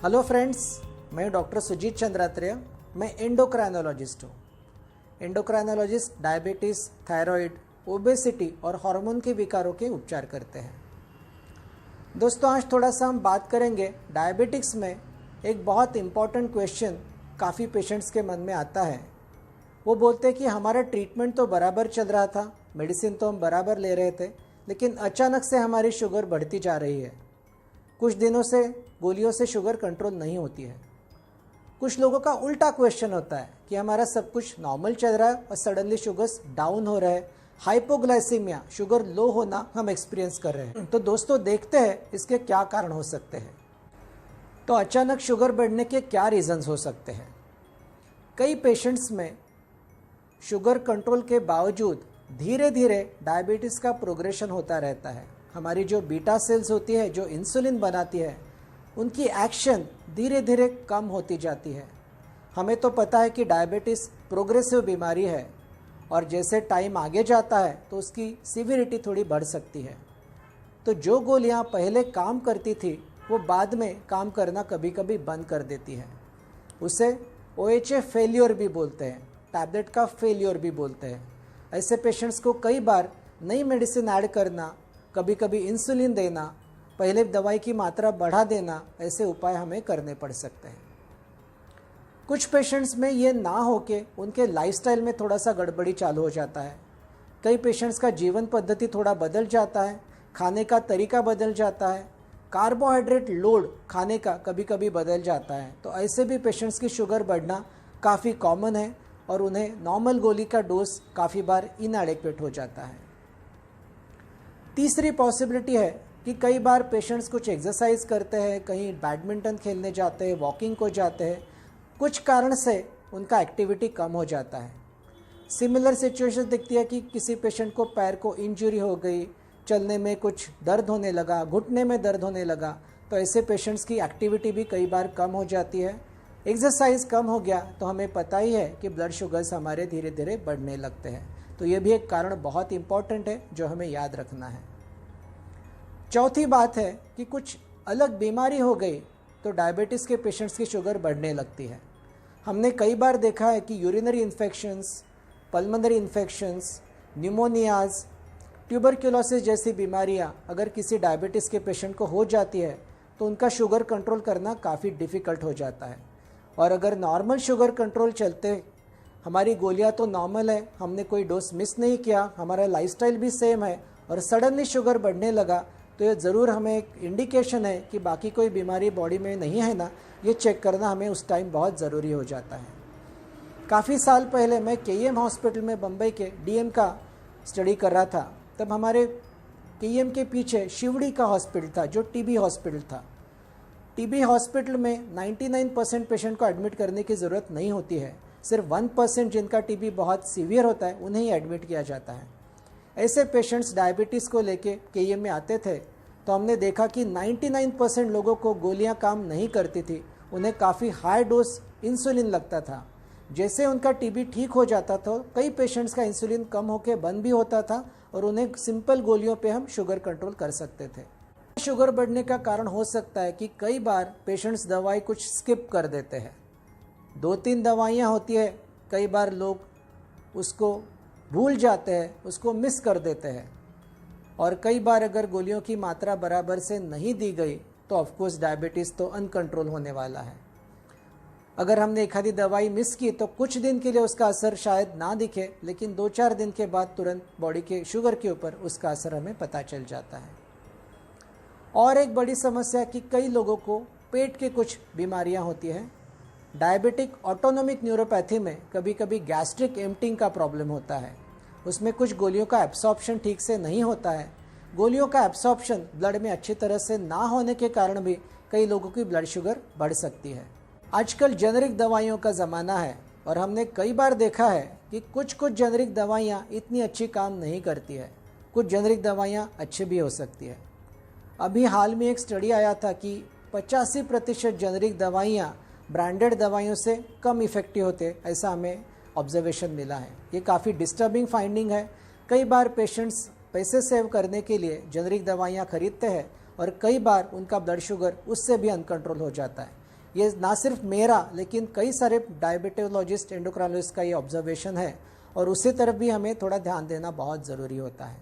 Hello friends, मैं doctor Sujit चंद्रात्रेय। मैं endocrinologist हूँ। एंडोक्राइनोलॉजिस्ट डायबिटीज़, थायराइड, ओबेसिटी और हार्मोन के विकारों के उपचार करते हैं। दोस्तों, आज थोड़ा सा हम बात करेंगे डायबिटिक्स में एक बहुत इम्पॉर्टेंट क्वेश्चन काफ़ी पेशेंट्स के मन में आता है। वो बोलते हैं कि हमारा ट्रीटमेंट तो बराबर चल रहा था, मेडिसिन तो हम बराबर ले रहे थे, लेकिन अचानक से हमारी शुगर बढ़ती जा रही है। कुछ दिनों से गोलियों से शुगर कंट्रोल नहीं होती है। कुछ लोगों का उल्टा क्वेश्चन होता है कि हमारा सब कुछ नॉर्मल चल रहा है और सडनली शुगर्स डाउन हो रहा है, हाइपोग्लाइसीमिया, शुगर लो होना हम एक्सपीरियंस कर रहे हैं। तो दोस्तों, देखते हैं इसके क्या कारण हो सकते हैं। तो अचानक शुगर बढ़ने के क्या रीजंस हो सकते हैं। कई पेशेंट्स में शुगर कंट्रोल के बावजूद धीरे धीरे डायबिटीज़ का प्रोग्रेशन होता रहता है। हमारी जो बीटा सेल्स होती है, जो इंसुलिन बनाती है, उनकी एक्शन धीरे धीरे कम होती जाती है। हमें तो पता है कि डायबिटीज़ प्रोग्रेसिव बीमारी है और जैसे टाइम आगे जाता है तो उसकी सीवियरिटी थोड़ी बढ़ सकती है। तो जो गोलियां पहले काम करती थी वो बाद में काम करना कभी कभी बंद कर देती है। उसे OHA फेलियर भी बोलते हैं, टैबलेट का फेलियर भी बोलते हैं। ऐसे पेशेंट्स को कई बार नई मेडिसिन ऐड करना, कभी कभी इंसुलिन देना, पहले दवाई की मात्रा बढ़ा देना, ऐसे उपाय हमें करने पड़ सकते हैं। कुछ पेशेंट्स में ये ना हो के उनके लाइफस्टाइल में थोड़ा सा गड़बड़ी चालू हो जाता है। कई पेशेंट्स का जीवन पद्धति थोड़ा बदल जाता है, खाने का तरीका बदल जाता है, कार्बोहाइड्रेट लोड खाने का कभी कभी बदल जाता है। तो ऐसे भी पेशेंट्स की शुगर बढ़ना काफ़ी कॉमन है और उन्हें नॉर्मल गोली का डोज काफ़ी बार इनएडेक्वेट हो जाता है। तीसरी पॉसिबिलिटी है कि कई बार पेशेंट्स कुछ एक्सरसाइज करते हैं, कहीं बैडमिंटन खेलने जाते हैं, वॉकिंग को जाते हैं, कुछ कारण से उनका एक्टिविटी कम हो जाता है। सिमिलर सिचुएशन दिखती है कि किसी पेशेंट को पैर को इंजरी हो गई, चलने में कुछ दर्द होने लगा, घुटने में दर्द होने लगा, तो ऐसे पेशेंट्स की एक्टिविटी भी कई बार कम हो जाती है। एक्सरसाइज कम हो गया तो हमें पता ही है कि ब्लड शुगर्स हमारे धीरे धीरे बढ़ने लगते हैं। तो ये भी एक कारण बहुत इंपॉर्टेंट है जो हमें याद रखना है। चौथी बात है कि कुछ अलग बीमारी हो गई तो डायबिटीज़ के पेशेंट्स की शुगर बढ़ने लगती है। हमने कई बार देखा है कि urinary infections, pulmonary infections, pneumonias, tuberculosis जैसी बीमारियां अगर किसी डायबिटीज़ के पेशेंट को हो जाती है तो उनका शुगर कंट्रोल करना काफ़ी डिफ़िकल्ट हो जाता है। और अगर नॉर्मल शुगर कंट्रोल चलते, हमारी गोलियां तो नॉर्मल है, हमने कोई डोज मिस नहीं किया, हमारा लाइफस्टाइल भी सेम है, और सडनली शुगर बढ़ने लगा, तो ये ज़रूर हमें एक इंडिकेशन है कि बाकी कोई बीमारी बॉडी में नहीं है ना। ये चेक करना हमें उस टाइम बहुत ज़रूरी हो जाता है। काफ़ी साल पहले मैं KEM हॉस्पिटल में बम्बई के DM का स्टडी कर रहा था। तब हमारे KEM के पीछे शिवड़ी का हॉस्पिटल था जो TB हॉस्पिटल था। TB हॉस्पिटल में 99% पेशेंट को एडमिट करने की ज़रूरत नहीं होती है। सिर्फ 1% जिनका TB बहुत सीवियर होता है उन्हें ही एडमिट किया जाता है। ऐसे पेशेंट्स डायबिटीज़ को लेके KEM में आते थे तो हमने देखा कि 99% लोगों को गोलियां काम नहीं करती थी, उन्हें काफ़ी हाई डोज इंसुलिन लगता था। जैसे उनका TB ठीक हो जाता था, कई पेशेंट्स का इंसुलिन कम होकर बंद भी होता था और उन्हें सिंपल गोलियों पे हम शुगर कंट्रोल कर सकते थे। शुगर बढ़ने का कारण हो सकता है कि कई बार पेशेंट्स दवाई कुछ स्किप कर देते हैं। 2-3 दवाइयाँ होती है, कई बार लोग उसको भूल जाते हैं, उसको मिस कर देते हैं। और कई बार अगर गोलियों की मात्रा बराबर से नहीं दी गई तो ऑफकोर्स डायबिटीज़ तो अनकंट्रोल होने वाला है। अगर हमने एक आधी दवाई मिस की तो कुछ दिन के लिए उसका असर शायद ना दिखे, लेकिन 2-4 दिन के बाद तुरंत बॉडी के शुगर के ऊपर उसका असर हमें पता चल जाता है। और एक बड़ी समस्या कि कई लोगों को पेट के कुछ बीमारियां होती हैं। डायबिटिक ऑटोनोमिक न्यूरोपैथी में कभी कभी गैस्ट्रिक एम्प्टिंग का प्रॉब्लम होता है। उसमें कुछ गोलियों का एब्सॉर्प्शन ठीक से नहीं होता है। गोलियों का एब्सॉर्प्शन ब्लड में अच्छी तरह से ना होने के कारण भी कई लोगों की ब्लड शुगर बढ़ सकती है। आजकल जेनरिक दवाइयों का ज़माना है और हमने कई बार देखा है कि कुछ जेनरिक दवाइयाँ इतनी अच्छी काम नहीं करती है, कुछ जेनरिक दवाइयाँ अच्छी भी हो सकती है। अभी हाल में एक स्टडी आया था कि 85% जेनरिक दवाइयाँ ब्रांडेड दवाइयों से कम इफ़ेक्टिव होते, ऐसा हमें ऑब्जर्वेशन मिला है। ये काफ़ी डिस्टर्बिंग फाइंडिंग है। कई बार पेशेंट्स पैसे सेव करने के लिए जेनरिक दवाइयाँ खरीदते हैं और कई बार उनका ब्लड शुगर उससे भी अनकंट्रोल हो जाता है। ये ना सिर्फ मेरा लेकिन कई सारे डायबिटोलॉजिस्ट एंडोक्राइनोलॉजिस्ट का ये ऑब्जर्वेशन है और उसी तरफ भी हमें थोड़ा ध्यान देना बहुत ज़रूरी होता है।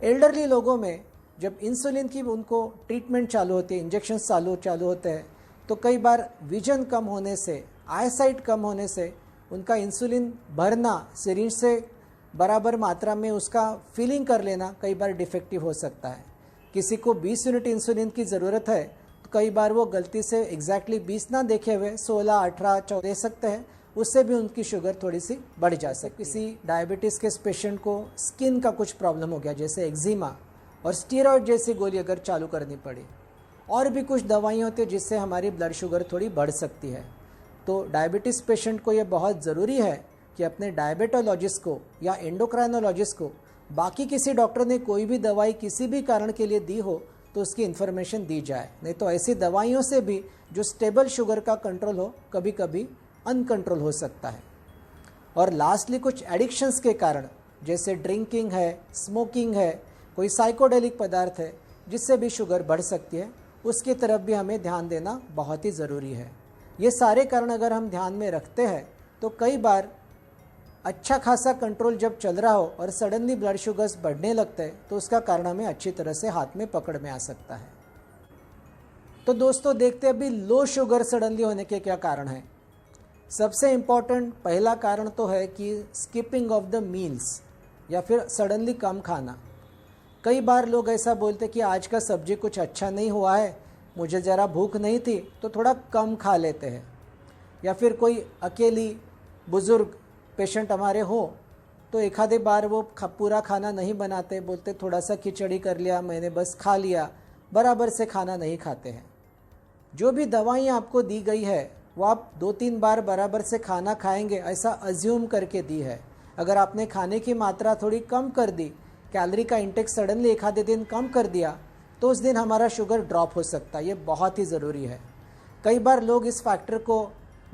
एल्डरली लोगों में जब इंसुलिन की उनको ट्रीटमेंट चालू होती है, इंजेक्शन चालू होते हैं, तो कई बार विजन कम होने से, आईसाइट कम होने से उनका इंसुलिन भरना, सिरिंज से बराबर मात्रा में उसका फिलिंग कर लेना कई बार डिफेक्टिव हो सकता है। किसी को 20 यूनिट इंसुलिन की ज़रूरत है तो कई बार वो गलती से एग्जैक्टली 20 ना देखे हुए 16, 18, 14 दे सकते हैं, उससे भी उनकी शुगर थोड़ी सी बढ़ जा सकती है। किसी डायबिटीज़ के पेशेंट को स्किन का कुछ प्रॉब्लम हो गया, जैसे एक्जिमा, और स्टीरॉयड जैसी गोली अगर चालू करनी पड़ी, और भी कुछ दवाइयाँ होती है जिससे हमारी ब्लड शुगर थोड़ी बढ़ सकती है। तो डायबिटीज़ पेशेंट को ये बहुत ज़रूरी है कि अपने डायबिटोलॉजिस्ट को या एंडोक्राइनोलॉजिस्ट को बाकी किसी डॉक्टर ने कोई भी दवाई किसी भी कारण के लिए दी हो तो उसकी इन्फॉर्मेशन दी जाए। नहीं तो ऐसी दवाइयों से भी जो स्टेबल शुगर का कंट्रोल हो, कभी कभी अनकंट्रोल हो सकता है। और लास्टली कुछ एडिक्शंस के कारण, जैसे ड्रिंकिंग है, स्मोकिंग है, कोई साइकोडेलिक पदार्थ है जिससे भी शुगर बढ़ सकती है, उसकी तरफ भी हमें ध्यान देना बहुत ही ज़रूरी है। ये सारे कारण अगर हम ध्यान में रखते हैं तो कई बार अच्छा खासा कंट्रोल जब चल रहा हो और सडनली ब्लड शुगर्स बढ़ने लगते हैं तो उसका कारण हमें अच्छी तरह से हाथ में पकड़ में आ सकता है। तो दोस्तों देखते हैं अभी लो शुगर सडनली होने के क्या कारण हैं। सबसे इम्पॉर्टेंट पहला कारण तो है कि स्किपिंग ऑफ द मील्स या फिर सडनली कम खाना। कई बार लोग ऐसा बोलते कि आज का सब्जी कुछ अच्छा नहीं हुआ है, मुझे ज़रा भूख नहीं थी तो थोड़ा कम खा लेते हैं। या फिर कोई अकेली बुज़ुर्ग पेशेंट हमारे हो तो एक आधे बार वो पूरा खाना नहीं बनाते, बोलते थोड़ा सा खिचड़ी कर लिया मैंने, बस खा लिया, बराबर से खाना नहीं खाते हैं। जो भी दवाइयाँ आपको दी गई है वो आप 2-3 बार बराबर से खाना खाएंगे ऐसा अज्यूम करके दी है। अगर आपने खाने की मात्रा थोड़ी कम कर दी, कैलोरी का इंटेक सडनली एक आधे दिन कम कर दिया, तो उस दिन हमारा शुगर ड्रॉप हो सकता है। ये बहुत ही ज़रूरी है। कई बार लोग इस फैक्टर को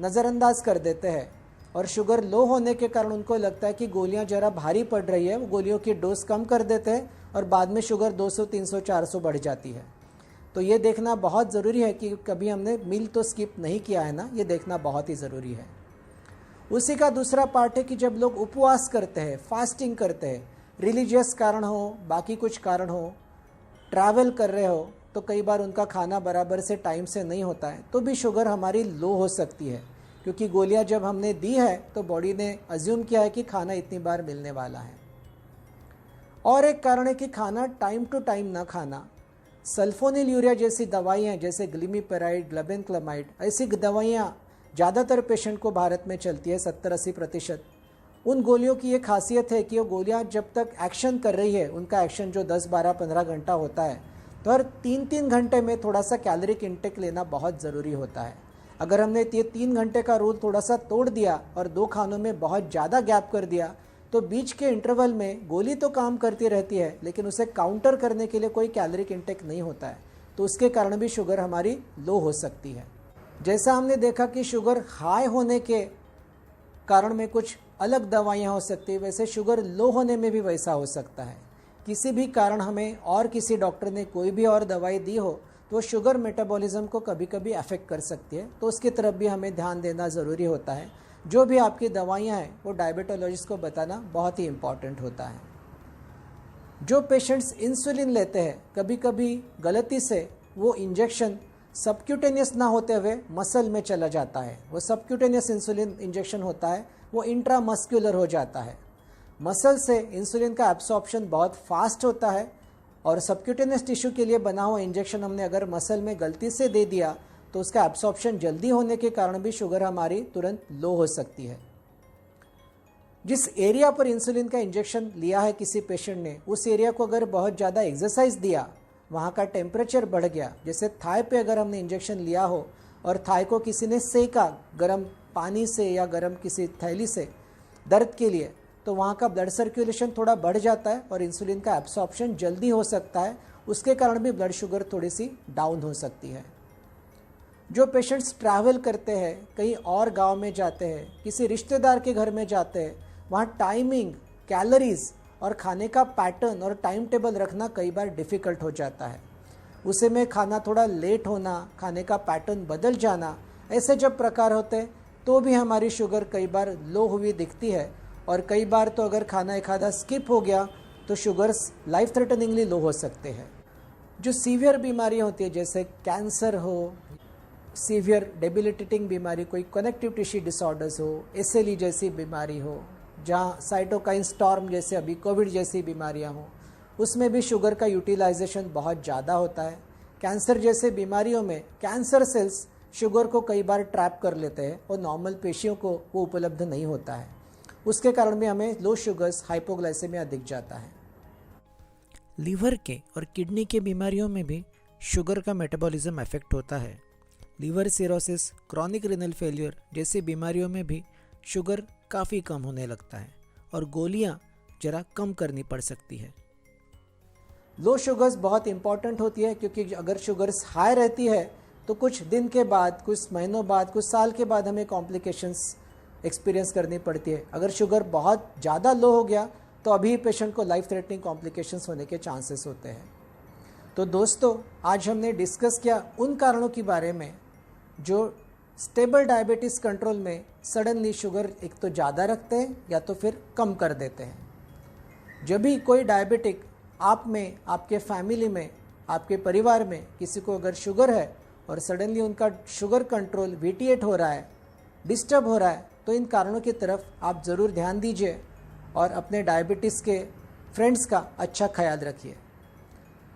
नज़रअंदाज कर देते हैं और शुगर लो होने के कारण उनको लगता है कि गोलियां ज़रा भारी पड़ रही है, वो गोलियों की डोज कम कर देते हैं और बाद में शुगर 200, 300, 400 बढ़ जाती है। तो ये देखना बहुत ज़रूरी है कि कभी हमने मील तो स्किप नहीं किया है ना, ये देखना बहुत ही ज़रूरी है। उसी का दूसरा पार्ट है कि जब लोग उपवास करते हैं, फास्टिंग करते हैं, रिलीजियस कारण हो, बाकी कुछ कारण हो, ट्रैवल कर रहे हो, तो कई बार उनका खाना बराबर से टाइम से नहीं होता है तो भी शुगर हमारी लो हो सकती है, क्योंकि गोलियां जब हमने दी है तो बॉडी ने अज्यूम किया है कि खाना इतनी बार मिलने वाला है। और एक कारण है कि खाना टाइम टू टाइम ना खाना। सल्फोनिल यूरिया जैसी दवाइयाँ, जैसे ग्लिमीपेराइड, ग्लबेनक्लमाइड, ऐसी दवाइयाँ ज़्यादातर पेशेंट को भारत में चलती है, 70-80%। उन गोलियों की ये खासियत है कि वो गोलियाँ जब तक एक्शन कर रही है, उनका एक्शन जो 10, 12, 15 घंटा होता है, तो हर 3-3 घंटे में थोड़ा सा कैलोरिक इंटेक लेना बहुत ज़रूरी होता है। अगर हमने ये 3 घंटे का रूल थोड़ा सा तोड़ दिया और 2 खानों में बहुत ज़्यादा गैप कर दिया, तो बीच के इंटरवल में गोली तो काम करती रहती है लेकिन उसे काउंटर करने के लिए कोई कैलोरिक इंटेक नहीं होता है, तो उसके कारण भी शुगर हमारी लो हो सकती है। जैसा हमने देखा कि शुगर हाई होने के कारण में कुछ अलग दवाइयाँ हो सकती है, वैसे शुगर लो होने में भी वैसा हो सकता है। किसी भी कारण हमें और किसी डॉक्टर ने कोई भी और दवाई दी हो तो शुगर मेटाबॉलिज्म को कभी कभी अफेक्ट कर सकती है, तो उसकी तरफ भी हमें ध्यान देना ज़रूरी होता है। जो भी आपकी दवाइयाँ हैं वो डायबिटोलॉजिस्ट को बताना बहुत ही इम्पॉर्टेंट होता है। जो पेशेंट्स इंसुलिन लेते हैं, कभी कभी गलती से वो इंजेक्शन सबक्यूटेनियस ना होते हुए मसल में चला जाता है। वो सबक्यूटेनियस इंसुलिन इंजेक्शन होता है, वो इंट्रामस्क्यूलर हो जाता है। मसल से इंसुलिन का एब्सॉर्प्शन बहुत फास्ट होता है और सबक्यूटेनियस टिश्यू के लिए बना हुआ इंजेक्शन हमने अगर मसल में गलती से दे दिया तो उसका एब्सॉर्प्शन जल्दी होने के कारण भी शुगर हमारी तुरंत लो हो सकती है। जिस एरिया पर इंसुलिन का इंजेक्शन लिया है किसी पेशेंट ने, उस एरिया को अगर बहुत ज़्यादा एक्सरसाइज दिया, वहाँ का टेम्परेचर बढ़ गया, जैसे थाई पे अगर हमने इंजेक्शन लिया हो और थाई को किसी ने सेका गर्म पानी से या गर्म किसी थैली से दर्द के लिए, तो वहाँ का ब्लड सर्कुलेशन थोड़ा बढ़ जाता है और इंसुलिन का एब्सॉर्प्शन जल्दी हो सकता है। उसके कारण भी ब्लड शुगर थोड़ी सी डाउन हो सकती है। जो पेशेंट्स ट्रैवल करते हैं, कहीं और गांव में जाते हैं, किसी रिश्तेदार के घर में जाते हैं, वहाँ टाइमिंग, कैलोरीज और खाने का पैटर्न और टाइम टेबल रखना कई बार डिफ़िकल्ट हो जाता है। उसे में खाना थोड़ा लेट होना, खाने का पैटर्न बदल जाना, ऐसे जब प्रकार होते हैं तो भी हमारी शुगर कई बार लो हुई दिखती है। और कई बार तो अगर खाना एक आधा स्किप हो गया तो शुगर्स लाइफ थ्रेटनिंगली लो हो सकते हैं। जो सीवियर बीमारियाँ होती है जैसे कैंसर हो, सीवियर डेबिलिटेटिंग बीमारी, कोई कनेक्टिव टिश्यू डिसऑर्डर्स हो, एसएलई जैसी बीमारी हो, जहाँ साइटोकाइन स्टॉर्म जैसे अभी कोविड जैसी बीमारियाँ हों, उसमें भी शुगर का यूटिलाइजेशन बहुत ज़्यादा होता है। कैंसर जैसे बीमारियों में कैंसर सेल्स शुगर को कई बार ट्रैप कर लेते हैं और नॉर्मल पेशियों को वो उपलब्ध नहीं होता है। उसके कारण भी हमें लो शुगर्स, हाइपोग्लाइसेमिया दिख जाता है। लीवर के और किडनी के बीमारियों में भी शुगर का मेटाबॉलिज्म अफेक्ट होता है। Liver cirrhosis, chronic renal failure जैसी बीमारियों में भी शुगर काफ़ी कम होने लगता है और गोलियां जरा कम करनी पड़ सकती है। लो शुगर्स बहुत इंपॉर्टेंट होती है क्योंकि अगर शुगर्स हाई रहती है तो कुछ दिन के बाद, कुछ महीनों बाद, कुछ साल के बाद हमें कॉम्प्लिकेशंस एक्सपीरियंस करनी पड़ती है। अगर शुगर बहुत ज़्यादा लो हो गया तो अभी पेशेंट को लाइफ थ्रेटनिंग कॉम्प्लिकेशंस होने के चांसेस होते हैं। तो दोस्तों, आज हमने डिस्कस किया उन कारणों के बारे में जो स्टेबल डायबिटीज़ कंट्रोल में सडनली शुगर एक तो ज़्यादा रखते हैं या तो फिर कम कर देते हैं। जब भी कोई डायबिटिक आप में, आपके फैमिली में, आपके परिवार में किसी को अगर शुगर है और सडनली उनका शुगर कंट्रोल वेटिएट हो रहा है, डिस्टर्ब हो रहा है, तो इन कारणों की तरफ आप ज़रूर ध्यान दीजिए और अपने डायबिटीज़ के फ्रेंड्स का अच्छा ख्याल रखिए।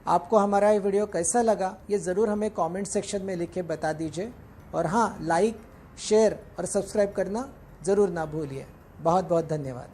आपको हमारा ये वीडियो कैसा लगा ये ज़रूर हमें कमेंट सेक्शन में लिख के बता दीजिए। और हाँ, लाइक, शेयर और सब्सक्राइब करना ज़रूर ना भूलिए। बहुत बहुत धन्यवाद।